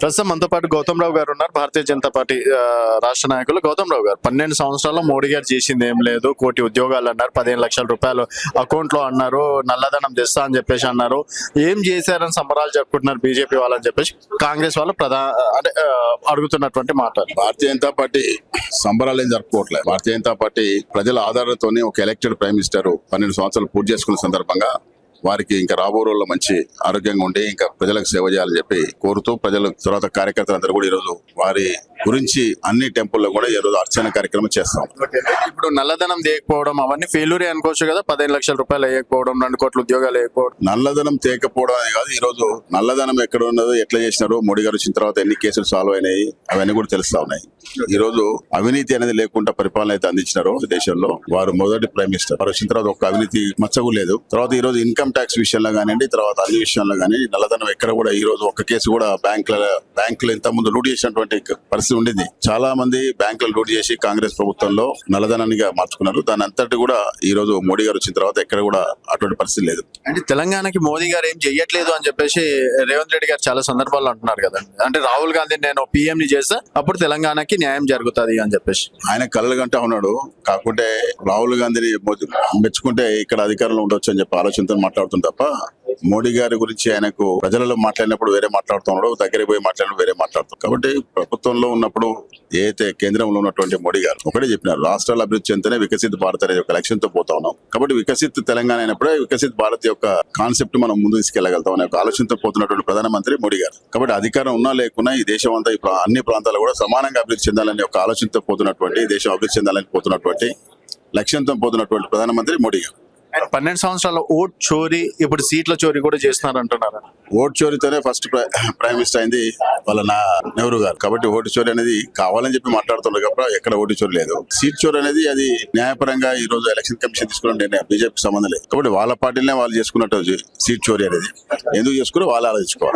ప్రస్తుతం మనతో పాటు గౌతమ్ రావు గారు ఉన్నారు, భారతీయ జనతా పార్టీ రాష్ట్ర నాయకులు. గౌతమ్ రావు గారు, 12 సంవత్సరాల్లో మోడీ గారు చేసింది ఏం లేదు, కోటి ఉద్యోగాలు అన్నారు, 15 లక్షల రూపాయలు అకౌంట్ లో అన్నారు, నల్లధనం తెస్తా అని చెప్పేసి అన్నారు. ఏం చేశారని సంబరాలు జరుపుకుంటున్నారు బీజేపీ వాళ్ళని చెప్పేసి కాంగ్రెస్ వాళ్ళు అడుగుతున్నటువంటి మాట. భారతీయ జనతా పార్టీ సంబరాలు ఏం జరుపుకోవట్లేదు. భారతీయ జనతా పార్టీ ప్రజల ఆధారంతోనే ఒక ఎలక్టెడ్ ప్రైమ్ మినిస్టర్ 12 సంవత్సరాలు పూర్తి చేసుకున్న సందర్భంగా వారికి ఇంకా రాబో రోజుల్లో మంచి ఆరోగ్యంగా ఉండి ఇంకా ప్రజలకు సేవ చేయాలని చెప్పి కోరుతూ ప్రజలు తర్వాత కార్యకర్తలందరూ కూడా ఈరోజు వారి గురించి అన్ని టెంపుల్లో కూడా ఈ రోజు అర్చన కార్యక్రమం చేస్తాం. ఇప్పుడు నల్లధనం తేకపోవడం అవన్నీ ఫెయిల్యూరే అనుకోవచ్చు కదా. 15 లక్షల రూపాయలు వేయకపోవడం, 2 కోట్ల ఉద్యోగాలు వేయకపోవడం. నల్లధనం తేకపోవడం అనే కాదు, ఈ రోజు నల్లధనం ఎక్కడ ఉన్నదో, ఎట్లా చేసినారో, మోడీ గారు వచ్చిన తర్వాత ఎన్ని కేసులు సాల్వ్ అయినాయి అవన్నీ కూడా తెలుస్తా ఉన్నాయి. ఈ రోజు అవినీతి అనేది లేకుండా పరిపాలన అయితే అందించినారో దేశంలో వారు మొదటి ప్రైమ్ మినిస్టర్. వారు వచ్చిన తర్వాత ఒక అవినీతి మచ్చకు లేదు. తర్వాత ఈ రోజు ఇన్కమ్ ట్యాక్స్ విషయంలో కానివ్వండి, తర్వాత అన్ని విషయాల్లో కానీ నల్లధనం ఎక్కడ కూడా ఈ రోజు ఒక్క కేసు కూడా బ్యాంకులు ఇంత ముందు లూట్ చేసినటువంటి పరిస్థితి ఉండింది. చాలా మంది బ్యాంకులు లూట్ చేసి కాంగ్రెస్ ప్రభుత్వంలో నల్లధనానిగా మార్చుకున్నారు. దాని అంతటి కూడా ఈ రోజు మోడీ గారు వచ్చిన తర్వాత ఎక్కడ కూడా అటువంటి పరిస్థితి లేదు. అంటే తెలంగాణకి మోదీ గారు ఏం చెయ్యట్లేదు అని చెప్పేసి రేవంత్ రెడ్డి గారు చాలా సందర్భాల్లో అంటున్నారు కదా. అంటే రాహుల్ గాంధీ నేను పీఎం ని చేస్తే అప్పుడు తెలంగాణకి న్యాయం జరుగుతుంది అని చెప్పేసి ఆయన కళ్ళగంటా ఉన్నాడు. కాకుంటే రాహుల్ గాంధీని మెచ్చుకుంటే ఇక్కడ అధికారంలో ఉండొచ్చు అని చెప్పి ఆలోచనతో మాట్లాడుతుంది తప్ప మోడీ గారి గురించి ఆయనకు ప్రజలలో మాట్లాడినప్పుడు వేరే మాట్లాడుతున్నాడు, దగ్గరికి పోయి మాట్లాడినప్పుడు వేరే మాట్లాడుతున్నాడు. కాబట్టి ప్రభుత్వంలో ఉన్నప్పుడు ఏదైతే కేంద్రంలో ఉన్నటువంటి మోడీ గారు ఒకటే చెప్పినారు, రాష్ట్రాల అభివృద్ధి చెందితేనే వికసిత్ భారత్ అనే ఒక లక్ష్యంతో పోతా ఉన్నాం. కాబట్టి వికసిత్ తెలంగాణ అయినప్పుడే వికసిత్ భారత్ యొక్క కాన్సెప్ట్ మనం ముందు తీసుకెళ్లగలుగుతాం అనే ఒక ఆలోచనతో పోతున్నటువంటి ప్రధానమంత్రి మోడీ గారు. కాబట్టి అధికారం ఉన్నా లేకున్నా ఈ దేశం అంతా అన్ని ప్రాంతాలు కూడా సమానంగా అభివృద్ధి చెందాలనే ఒక ఆలోచనతో పోతున్నటువంటి, దేశం అభివృద్ధి చెందాలని పోతున్నటువంటి లక్ష్యంతో పోతున్నటువంటి ప్రధానమంత్రి మోడీ గారు. 12 సంవత్సరాల ఓట్ చోరీ, ఇప్పుడు సీట్ల చోరీ కూడా చేస్తున్నారు అంటున్నారు. ఓటు చోరీతోనే ఫస్ట్ ప్రైమ్ మినిస్టర్ అయింది వాళ్ళ నెహ్రూ గారు. కాబట్టి ఓటు చోరీ అనేది కావాలని చెప్పి మాట్లాడుతున్నారు కాబట్టి ఎక్కడ ఓటు చోరీ లేదు. సీట్ చోరీ అనేది అది న్యాయపరంగా ఈ రోజు ఎలక్షన్ కమిషన్ తీసుకున్న నిర్ణయం, బీజేపీకి సంబంధం లేదు. కాబట్టి వాళ్ళ పార్టీలనే వాళ్ళు చేసుకున్నట్టు సీట్ చోరీ అనేది ఎందుకు చేసుకుని వాళ్ళు ఆలోచించుకోవాలి.